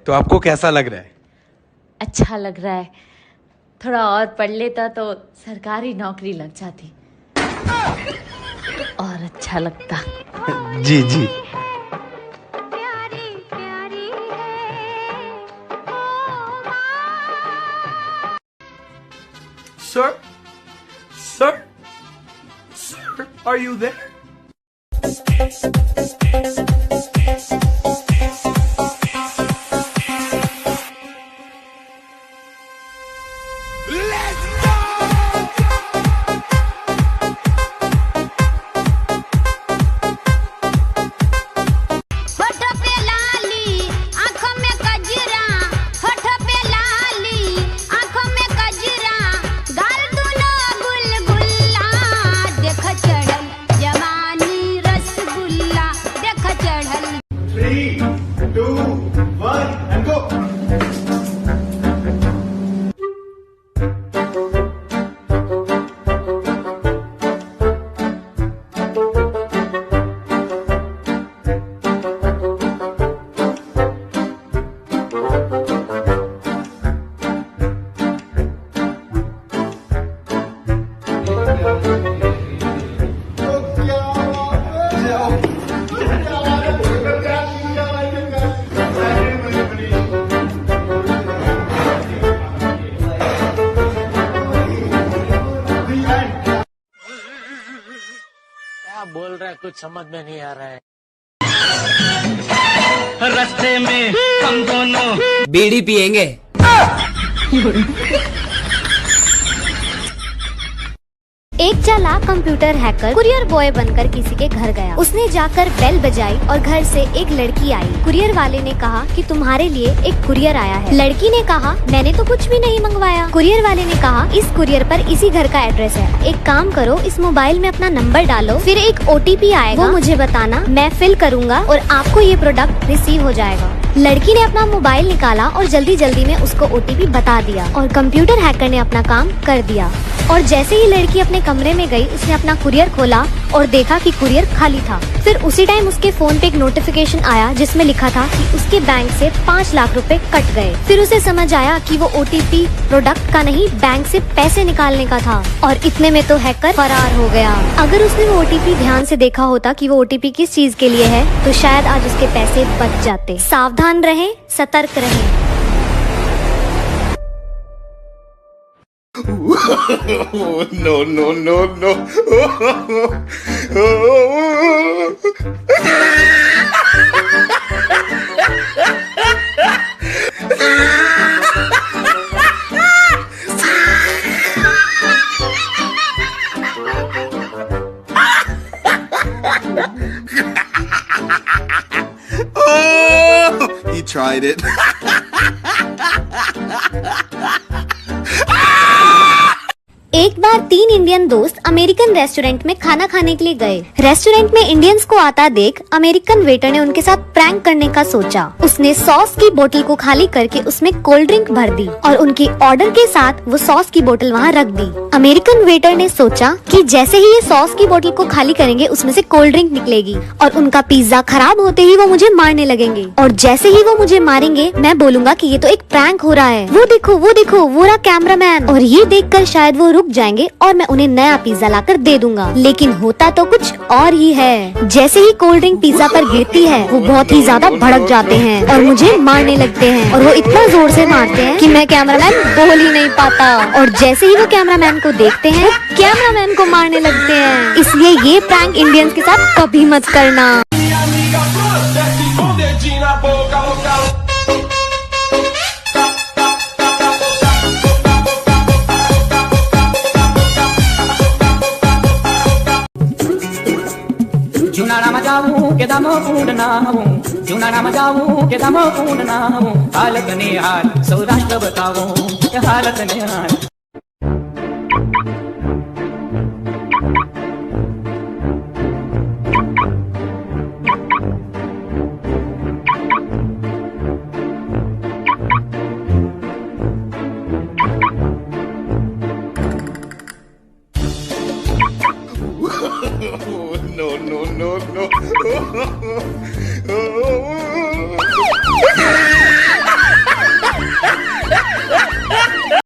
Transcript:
तो आपको कैसा लग रहा है? अच्छा लग रहा है। थोड़ा और पढ़ लेता तो सरकारी नौकरी लग जाती और अच्छा लगता। जी जी। Sir? Sir? Sir, are you there? Let's go! होठों पे लाली, आँखों में गजरा, होठों पे लाली, आँखों में गजरा, गाल दूनो गुलगुल्ला, देख चढ़ल जवानी रसगुल्ला, देख चढ़ल। 3, 2, 1 and go. क्या बोल रहा है, कुछ समझ में नहीं आ रहा है। रास्ते में हम दोनों बीड़ी पियेंगे। एक चालाक कंप्यूटर हैकर कुरियर बॉय बनकर किसी के घर गया। उसने जाकर बेल बजाई और घर से एक लड़की आई। कुरियर वाले ने कहा कि तुम्हारे लिए एक कुरियर आया है। लड़की ने कहा मैंने तो कुछ भी नहीं मंगवाया। कुरियर वाले ने कहा इस कुरियर पर इसी घर का एड्रेस है। एक काम करो, इस मोबाइल में अपना नंबर डालो, फिर एक OTP आएगा, वो मुझे बताना, मैं फिल करूँगा और आपको ये प्रोडक्ट रिसीव हो जाएगा। लड़की ने अपना मोबाइल निकाला और जल्दी जल्दी में उसको OTP बता दिया और कंप्यूटर हैकर ने अपना काम कर दिया। और जैसे ही लड़की अपने कमरे में गई, उसने अपना कुरियर खोला और देखा कि कुरियर खाली था। फिर उसी टाइम उसके फोन पे एक नोटिफिकेशन आया जिसमें लिखा था कि उसके बैंक से 5 लाख रुपए कट गए। फिर उसे समझ आया कि वो OTP प्रोडक्ट का नहीं, बैंक से पैसे निकालने का था और इतने में तो हैकर फरार हो गया। अगर उसने वो OTP ध्यान से देखा होता कि वो OTP किस चीज के लिए है, तो शायद आज उसके पैसे बच जाते। सावधान रहें, सतर्क रहें। No, no, no, no. Oh, he tried it. एक बार 3 इंडियन दोस्त अमेरिकन रेस्टोरेंट में खाना खाने के लिए गए। रेस्टोरेंट में इंडियंस को आता देख अमेरिकन वेटर ने उनके साथ प्रैंक करने का सोचा। उसने सॉस की बोतल को खाली करके उसमें कोल्ड ड्रिंक भर दी और उनके ऑर्डर के साथ वो सॉस की बोतल वहाँ रख दी। अमेरिकन वेटर ने सोचा कि जैसे ही ये सॉस की बोतल को खाली करेंगे, उसमें से कोल्ड ड्रिंक निकलेगी और उनका पिज्जा खराब होते ही वो मुझे मारने लगेंगे और जैसे ही वो मुझे मारेंगे, मैं बोलूंगा कि ये तो एक प्रैंक हो रहा है। वो देखो वो रहा कैमरामैन। और ये देखकर शायद वो रुक जाएंगे और मैं उन्हें नया पिज्जा लाकर दे दूंगा। लेकिन होता तो कुछ और ही है। जैसे ही कोल्ड ड्रिंक पिज्जा पर गिरती है, वो बहुत ही ज्यादा भड़क जाते हैं और मुझे मारने लगते हैं और वो इतना जोर से मारते हैं कि मैं कैमरामैन बोल ही नहीं पाता। और जैसे ही वो कैमरामैन को देखते हैं, कैमरामैन को मारने लगते हैं। इसलिए ये प्रैंक इंडियंस के साथ कभी मत करना। जुनाना मजाऊ के दमो पूर्ण हूँ, जुनाना मजाऊ के दमो पूर्ण हूँ। हालत ने हाल सौराष्ट्र बताओ, हालत ने हाल। No, no, no, no.